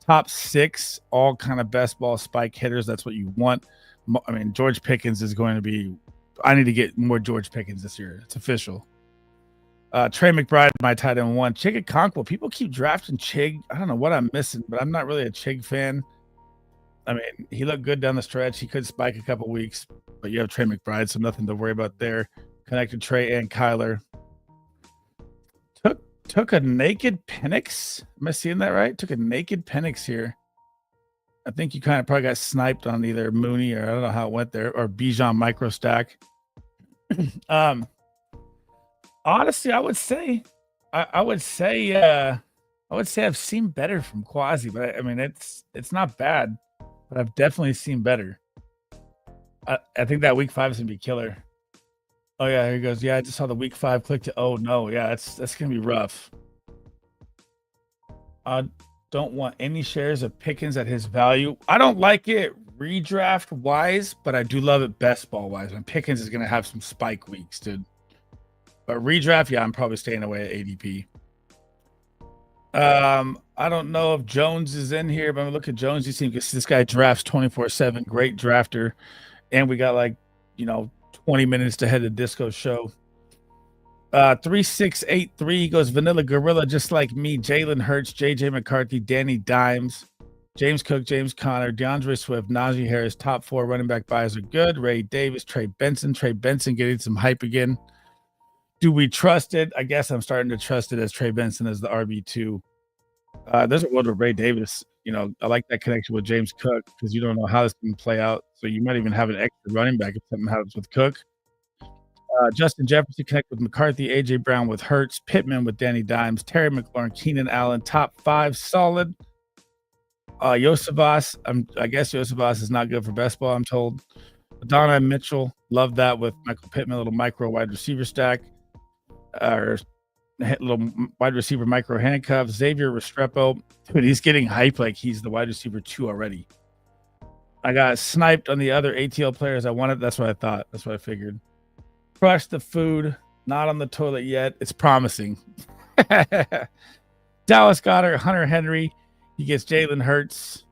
top 6, all kind of best ball spike hitters. That's what you want. I mean, George Pickens is going to be. I need to get more George Pickens this year. It's official. Trey McBride, my tight end 1. Chig Okonkwo. People keep drafting Chig. I don't know what I'm missing, but I'm not really a Chig fan. I mean, he looked good down the stretch. He could spike a couple weeks, but you have Trey McBride, so nothing to worry about there. Connected Trey and Kyler. Took a naked Penix. Am I seeing that right? Took a naked Penix here. I think you kind of probably got sniped on either Mooney or I don't know how it went there, or Bijan micro stack. Honestly, I would say I've seen better from Quasi, but I mean it's not bad, but I've definitely seen better. I think that week 5 is gonna be killer. Oh yeah, here he goes. Yeah, I just saw the week 5 click to. Oh no, yeah, that's gonna be rough. I don't want any shares of Pickens at his value. I don't like it redraft wise, but I do love it best ball wise. And Pickens is gonna have some spike weeks, dude. But redraft, yeah, I'm probably staying away at ADP. I don't know if Jones is in here, but I'm gonna look at Jones. You see, this guy drafts 24/7, great drafter, and we got 20 minutes to head to Disco show. 3683 goes Vanilla Gorilla, just like me. Jalen Hurts, JJ McCarthy, Danny Dimes, James Cook, James Conner, DeAndre Swift, Najee Harris. Top 4 running back buys are good. Ray Davis, Trey Benson getting some hype again. Do we trust it? I guess I'm starting to trust it as Trey Benson as the RB2. There's a world with Ray Davis. I like that connection with James Cook because you don't know how this can play out. So you might even have an extra running back if something happens with Cook. Justin Jefferson connect with McCarthy, AJ Brown with Hurts, Pittman with Danny Dimes, Terry McLaurin, Keenan Allen, top 5 solid. Yosevas, I guess Yosevas is not good for best ball, I'm told. Donna Mitchell, love that with Michael Pittman, little micro wide receiver stack. Or little wide receiver micro handcuff. Xavier Restrepo, dude, he's getting hype like he's the wide receiver 2 already. I got sniped on the other ATL players I wanted. That's what I thought. That's what I figured. Crush the food, not on the toilet yet. It's promising. Dallas Goedert, Hunter Henry. He gets Jalen Hurts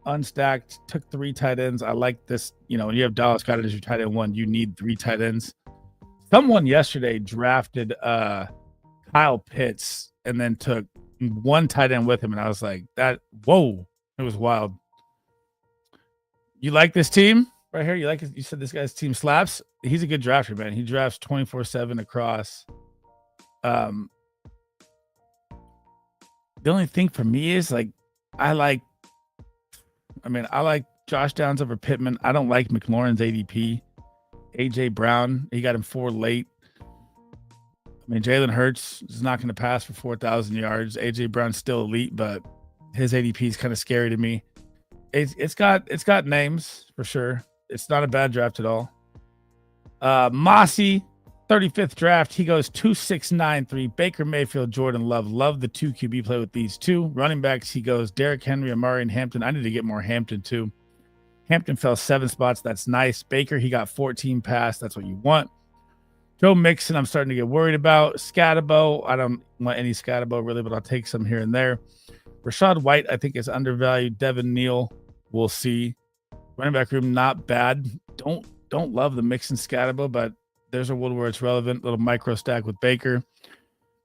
unstacked. Took 3 tight ends. I like this. When you have Dallas Goedert as your tight end 1, you need 3 tight ends. Someone yesterday drafted Kyle Pitts and then took 1 tight end with him, and I was like, whoa, it was wild. You like this team right here? You said this guy's team slaps? He's a good drafter, man. He drafts 24/7 across. The only thing for me is I like Josh Downs over Pittman. I don't like McLaurin's ADP. AJ Brown, he got him 4 late. I mean, Jalen Hurts is not going to pass for 4,000 yards. AJ Brown's still elite, but his ADP is kind of scary to me. It's got names for sure. It's not a bad draft at all. Mossy, 35th draft. He goes 2-6-9-3. Baker Mayfield, Jordan Love. Love the 2 QB play with these 2 running backs. He goes Derrick Henry, Amari, and Hampton. I need to get more Hampton too. Hampton fell 7 spots. That's nice. Baker, he got 14 pass. That's what you want. Joe Mixon, I'm starting to get worried about. Scatabo, I don't want any Scatabo really, but I'll take some here and there. Rashad White, I think, is undervalued. Devin Neal, we'll see. Running back room, not bad. Don't love the Mixon Scatabo, but there's a world where it's relevant. Little micro stack with Baker.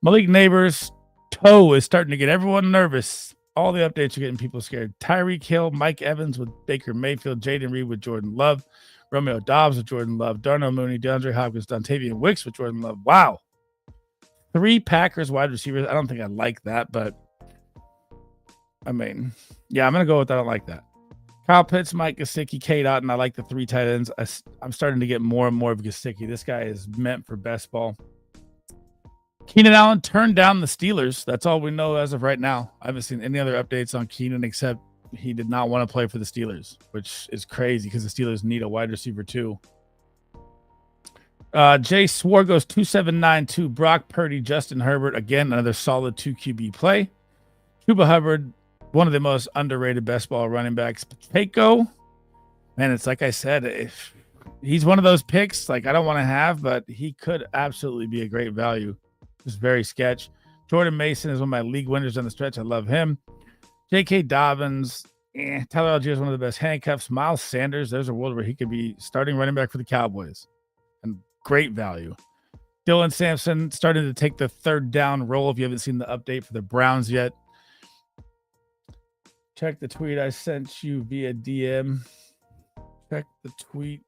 Malik Neighbors, toe is starting to get everyone nervous. All the updates are getting people scared. Tyreek Hill, Mike Evans with Baker Mayfield, Jaden Reed with Jordan Love, Romeo Dobbs with Jordan Love, Darnell Mooney, DeAndre Hopkins, Dontavian Wicks with Jordan Love. Wow. 3 Packers wide receivers. I don't think I like that, but I mean, yeah, I'm going to go with I don't like that. Kyle Pitts, Mike Gesicki, Kate Otten. I like the 3 tight ends. I'm starting to get more and more of Gesicki. This guy is meant for best ball. Keenan Allen turned down the Steelers. That's all we know as of right now. I haven't seen any other updates on Keenan except he did not want to play for the Steelers, which is crazy because the Steelers need a wide receiver too. Jay Swore goes 2-7-9-2. Brock Purdy, Justin Herbert. Again, another solid 2 QB play. Chuba Hubbard, one of the most underrated best ball running backs. Pacheco, man, it's like I said, if he's one of those picks I don't want to have, but he could absolutely be a great value. Just very sketch. Jordan Mason is one of my league winners on the stretch. I love him. J.K. Dobbins, Tyler Algier is one of the best handcuffs. Miles Sanders, there's a world where he could be starting running back for the Cowboys. And great value. Dylan Sampson starting to take the third down role. If you haven't seen the update for the Browns yet, check the tweet I sent you via DM. Check the tweet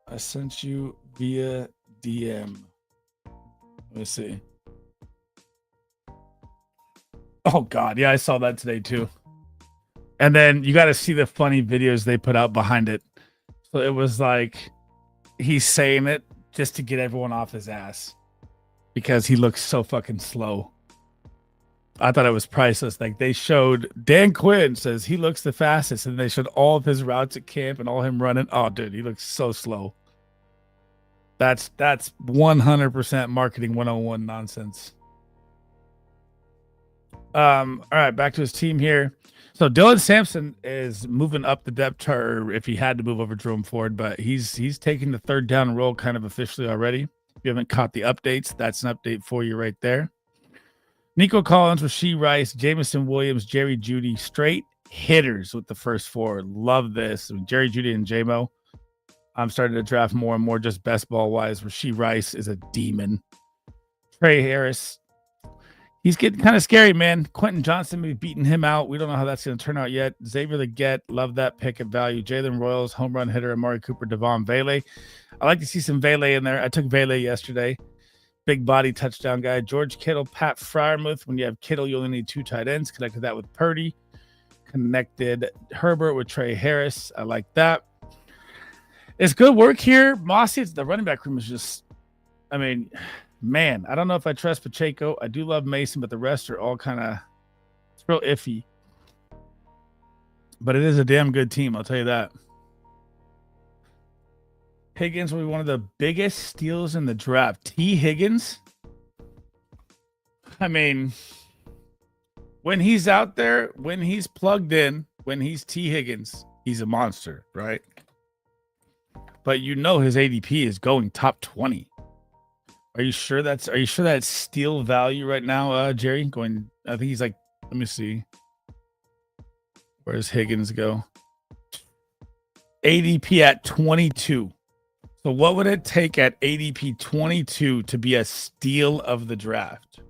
I sent you via DM. Let me see. Oh, God. Yeah, I saw that today, too. And then you got to see the funny videos they put out behind it. So it was like he's saying it just to get everyone off his ass because he looks so fucking slow. I thought it was priceless. Like they showed Dan Quinn says he looks the fastest, and they showed all of his routes at camp and all him running. Oh, dude, he looks so slow. That's 100% marketing 101 nonsense. All right, back to his team here. So Dylan Sampson is moving up the depth chart, if he had to move over Jerome Ford, but he's taking the third down role kind of officially already. If you haven't caught the updates, that's an update for you right there. Nico Collins, Rashee Rice, Jameson Williams, Jerry Jeudy, straight hitters with the first four. Love this. I mean, Jerry Jeudy and JMO. I'm starting to draft more and more just best ball wise. Rashee Rice is a demon. Trey Harris. He's getting kind of scary, man. Quentin Johnson, we've beaten him out. We don't know how that's going to turn out yet. Xavier Leggett, love that pick at value. Jalen Royals, home run hitter, Amari Cooper, Devon Vele. I like to see some Vele in there. I took Vele yesterday. Big body touchdown guy. George Kittle, Pat Freiermuth. When you have Kittle, you only need 2 tight ends. Connected that with Purdy. Connected Herbert with Trey Harris. I like that. It's good work here. Mossy, the running back room is just, I mean, man, I don't know if I trust Pacheco. I do love Mason, but the rest are all kind of, it's real iffy. But it is a damn good team, I'll tell you that. Higgins will be one of the biggest steals in the draft. T. Higgins? I mean, when he's out there, when he's plugged in, when he's T. Higgins, he's a monster, right? But you know his ADP is going top 20. Are you sure that's steal value right now, Jerry? Going, I think he's like, let me see. Where's Higgins go? ADP at 22. So what would it take at ADP 22 to be a steal of the draft?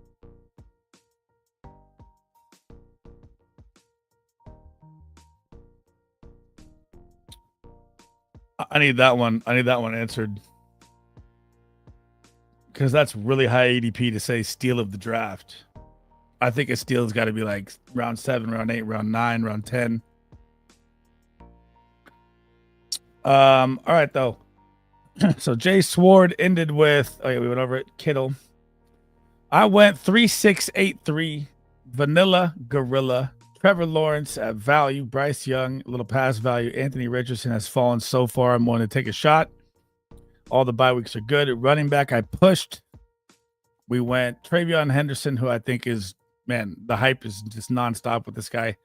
I need that one. I need that one answered. Because that's really high ADP to say steal of the draft. I think a steal has got to be like round 7, round 8, round 9, round 10. All right, though. So Jay Sword ended with, oh yeah, we went over it. Kittle. I went 3-6-8-3, Vanilla Gorilla, Trevor Lawrence at value, Bryce Young, a little pass value. Anthony Richardson has fallen so far. I'm going to take a shot. All the bye weeks are good. At running back, I pushed. We went Travion Henderson, who I think is, man, the hype is just nonstop with this guy.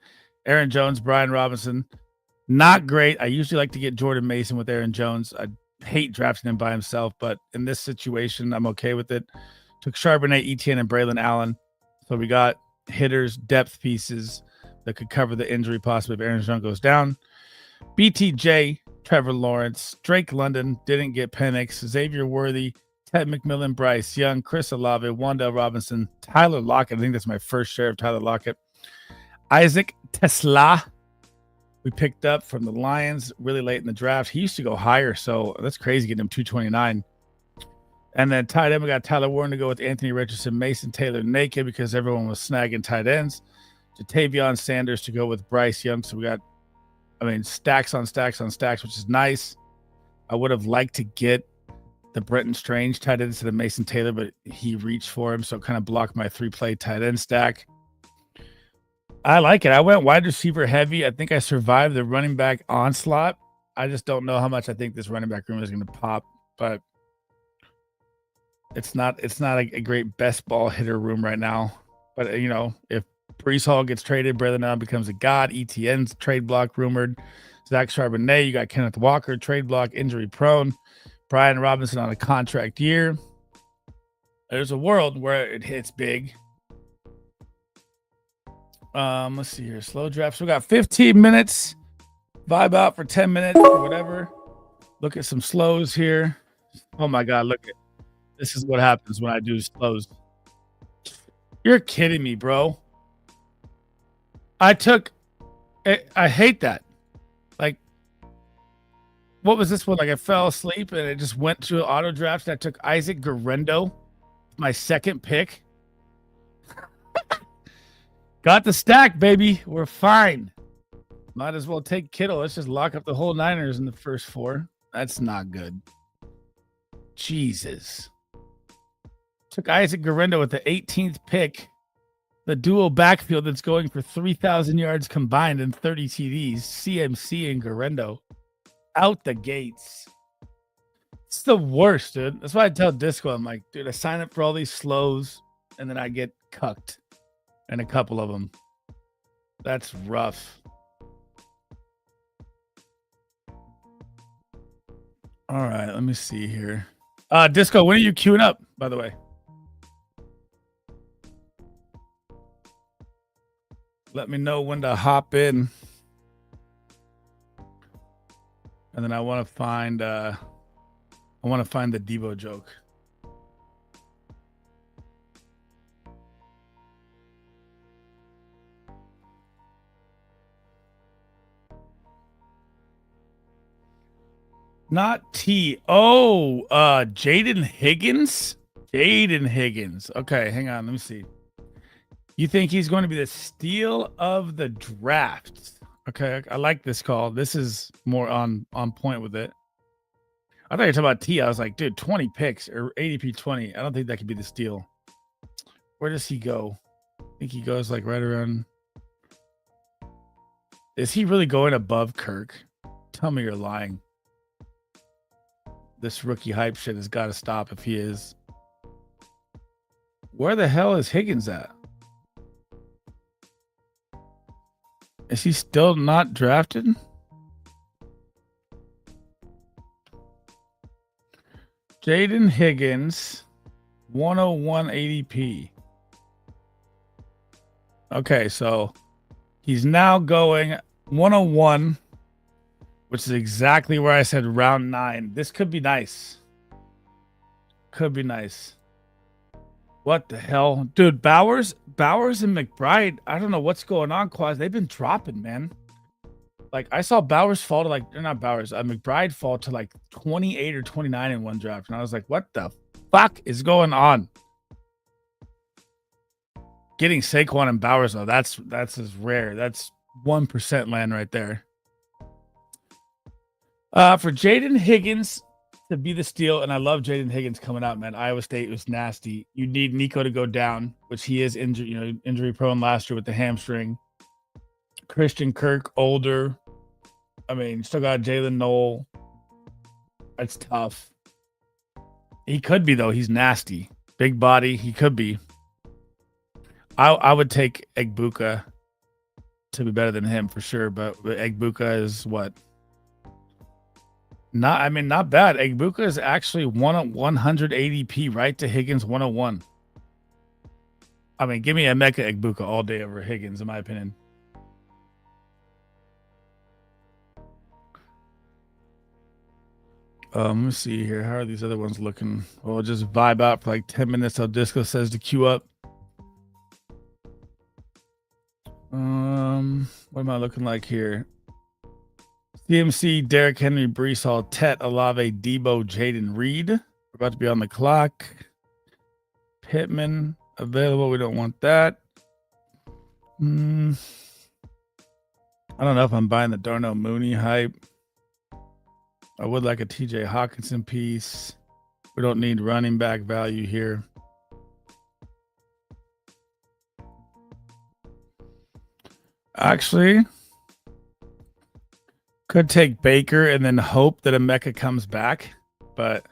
Aaron Jones, Brian Robinson. Not great. I usually like to get Jordan Mason with Aaron Jones. I hate drafting him by himself, but in this situation, I'm okay with it. Took Charbonnet, Etienne, and Braylon Allen. So we got hitters, depth pieces that could cover the injury possibly if Aaron Jones goes down. BTJ, Trevor Lawrence, Drake London, didn't get Penix, Xavier Worthy, Ted McMillan, Bryce Young, Chris Olave, Wan'Dale Robinson, Tyler Lockett. I think that's my first share of Tyler Lockett. Isaac Tesla, we picked up from the Lions really late in the draft. He used to go higher, so that's crazy getting him 229. And then tight end, we got Tyler Warren to go with Anthony Richardson, Mason Taylor naked because everyone was snagging tight ends. Jatavion Sanders to go with Bryce Young. So we got, I mean, stacks on stacks on stacks, which is nice. I would have liked to get the Brenton Strange tight end instead of Mason Taylor, but he reached for him, so it kind of blocked my 3-play tight end stack. I like it. I went wide receiver heavy. I think I survived the running back onslaught. I just don't know how much I think this running back room is going to pop, but it's not a great best ball hitter room right now. But, you know, if Breece Hall gets traded, Braylon Allen becomes a god. ETN's trade block rumored. Zach Charbonnet, you got Kenneth Walker, trade block, injury prone. Brian Robinson on a contract year. There's a world where it hits big. Let's see here. Slow drafts. We got 15 minutes. Vibe out for 10 minutes or whatever. Look at some slows here. Oh my God, look at this is what happens when I do slows. You're kidding me, bro. I hate that. Like, what was this one? Like, I fell asleep and it just went to auto drafts. I took Isaac Guerrero, my second pick. Got the stack, baby. We're fine. Might as well take Kittle. Let's just lock up the whole Niners in the first 4. That's not good. Jesus. Took Isaac Guerrero with the 18th pick. The dual backfield that's going for 3,000 yards combined and 30 TDs. CMC and Guerrero. Out the gates. It's the worst, dude. That's why I tell Disco, I'm like, dude, I sign up for all these slows and then I get cucked. And a couple of them. That's rough. All right, let me see here. Disco, when are you queuing up, by the way? Let me know when to hop in. And then I want to find the Debo joke. Not T. Oh, Jaden Higgins? Jaden Higgins. Okay, hang on. Let me see. You think he's going to be the steal of the draft? Okay, I like this call. This is more on point with it. I thought you were talking about T. I was like, dude, 20 picks or ADP 20. I don't think that could be the steal. Where does he go? I think he goes like right around. Is he really going above Kirk? Tell me you're lying. This rookie hype shit has got to stop if he is. Where the hell is Higgins at? Is he still not drafted? Jaden Higgins, 101 ADP. Okay, so he's now going 101, which is exactly where I said round 9. This could be nice. Could be nice. What the hell? Dude, Bowers and McBride, I don't know what's going on, Quaz. They've been dropping, man. Like, I saw Bowers fall to like, or not Bowers, McBride fall to like 28 or 29 in one draft. And I was like, what the fuck is going on? Getting Saquon and Bowers, though, that's as rare. That's 1% land right there. For Jaden Higgins to be the steal, and I love Jaden Higgins coming out, man. Iowa State was nasty. You need Nico to go down, which he is injury prone last year with the hamstring. Christian Kirk, older. I mean, still got Jalen Noel. That's tough. He could be, though. He's nasty. Big body. He could be. I would take Egbuka to be better than him for sure, but Egbuka is what? Not bad. Egbuka is actually 100 ADP, right to Higgins 101. I mean, give me Emeka Egbuka all day over Higgins, in my opinion. Let me see here. How are these other ones looking? We'll just vibe out for like 10 minutes till Disco says to queue up. What am I looking like here? CMC, Derrick Henry, Brees Hall, Tet, Olave, Debo, Jaden Reed. We're about to be on the clock. Pittman available. We don't want that. I don't know if I'm buying the Darnell Mooney hype. I would like a TJ Hawkinson piece. We don't need running back value here. Actually, could take Baker and then hope that Emeka comes back, but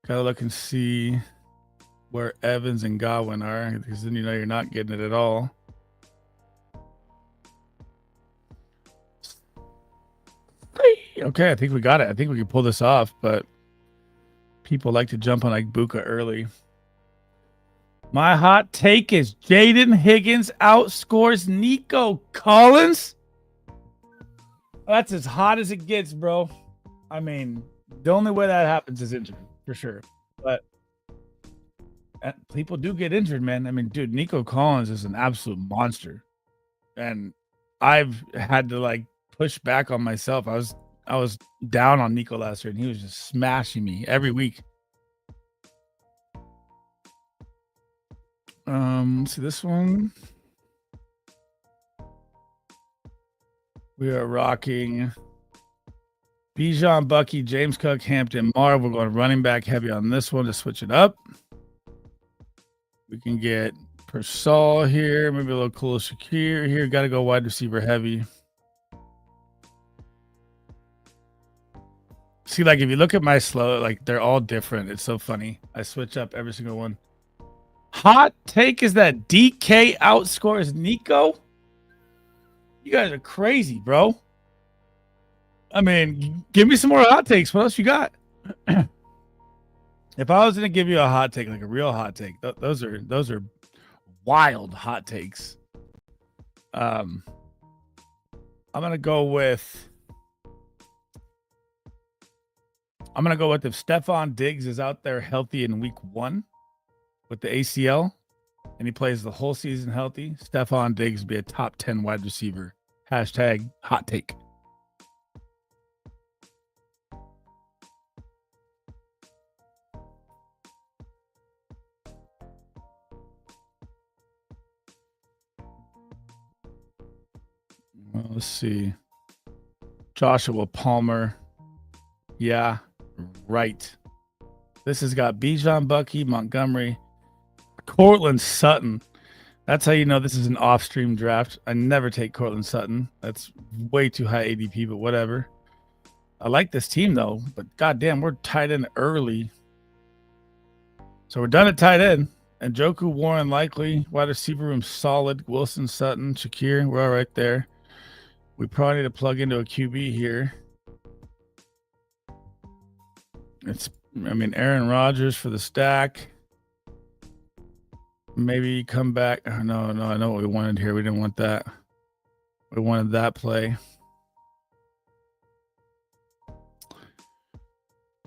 gotta look and see where Evans and Godwin are, because then you're not getting it at all. Okay, I think we got it. I think we can pull this off, but people like to jump on like Buka early. My hot take is Jaden Higgins outscores Nico Collins. That's as hot as it gets, bro. I mean, the only way that happens is injury, for sure. But people do get injured, man. I mean, dude, Nico Collins is an absolute monster. And I've had to like push back on myself. I was down on Nico last year, and he was just smashing me every week. Let's see this one. We are rocking Bijan, Bucky, James Cook, Hampton, Marv. We're going running back heavy on this one to switch it up. We can get Persol here, maybe a little Khalil Shakir here. Got to go wide receiver heavy. See, like if you look at my slow, like they're all different. It's so funny. I switch up every single one. Hot take is that DK outscores Nico. You guys are crazy, bro. I mean, give me some more hot takes. What else you got? If I was going to give you a hot take, like a real hot take, those are wild hot takes. I'm going to go with if Stephon Diggs is out there healthy in week 1 with the ACL and he plays the whole season healthy, Stephon Diggs would be a top 10 wide receiver. Hashtag hot take. Well, let's see. Joshua Palmer. Yeah, right. This has got Bijan, Bucky, Montgomery, Cortland Sutton. That's how you know this is an off-stream draft. I never take Cortland Sutton. That's way too high ADP, but whatever. I like this team, though, but goddamn, we're tight end early. So we're done at tight end. And Njoku, Warren, likely. Wide receiver room, solid. Wilson, Sutton, Shakir, we're all right there. We probably need to plug into a QB here. Aaron Rodgers for the stack. Maybe come back. Oh, no, I know what we wanted here. We didn't want that. We wanted that play.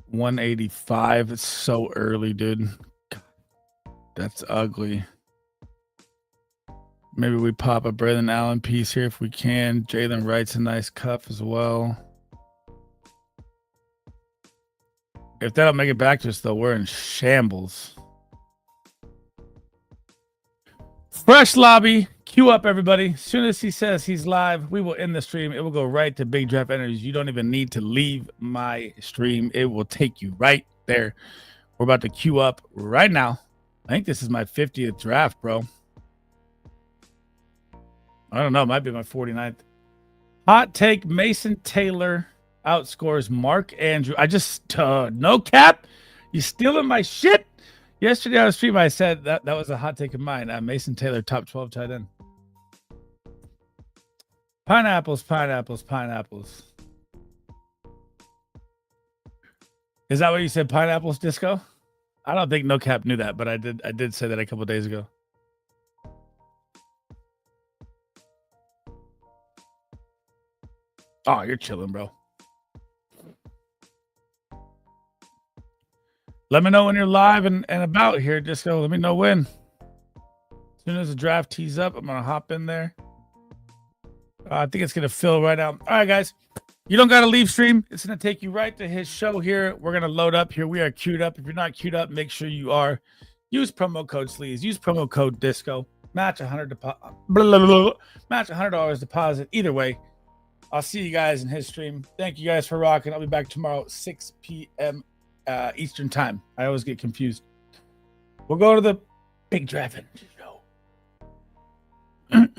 185. It's so early, dude. That's ugly. Maybe we pop a Braylon Allen piece here if we can. Jalen Wright's a nice cuff as well. If they don't make it back to us, though, we're in shambles. Fresh lobby. Queue up, everybody. As soon as he says he's live, we will end the stream. It will go right to Big Draft Energies. You don't even need to leave my stream. It will take you right there. We're about to queue up right now. I think this is my 50th draft, bro. I don't know. It might be my 49th. Hot take, Mason Taylor outscores Mark Andrew. I just, no cap. You stealing my shit? Yesterday on the stream, I said that was a hot take of mine. Mason Taylor, top 12 tight end. Pineapples. Is that what you said, pineapples, Disco? I don't think No Cap knew that, but I did say that a couple days ago. Oh, you're chilling, bro. Let me know when you're live and about here, Disco. Let me know when. As soon as the draft tees up, I'm going to hop in there. I think it's going to fill right now. All right, guys. You don't got to leave stream. It's going to take you right to his show here. We're going to load up here. We are queued up. If you're not queued up, make sure you are. Use promo code Sleez. Use promo code Disco. Match $100 deposit. Either way, I'll see you guys in his stream. Thank you guys for rocking. I'll be back tomorrow at 6 p.m. Eastern time. I always get confused. We'll go to the Big Draft Show.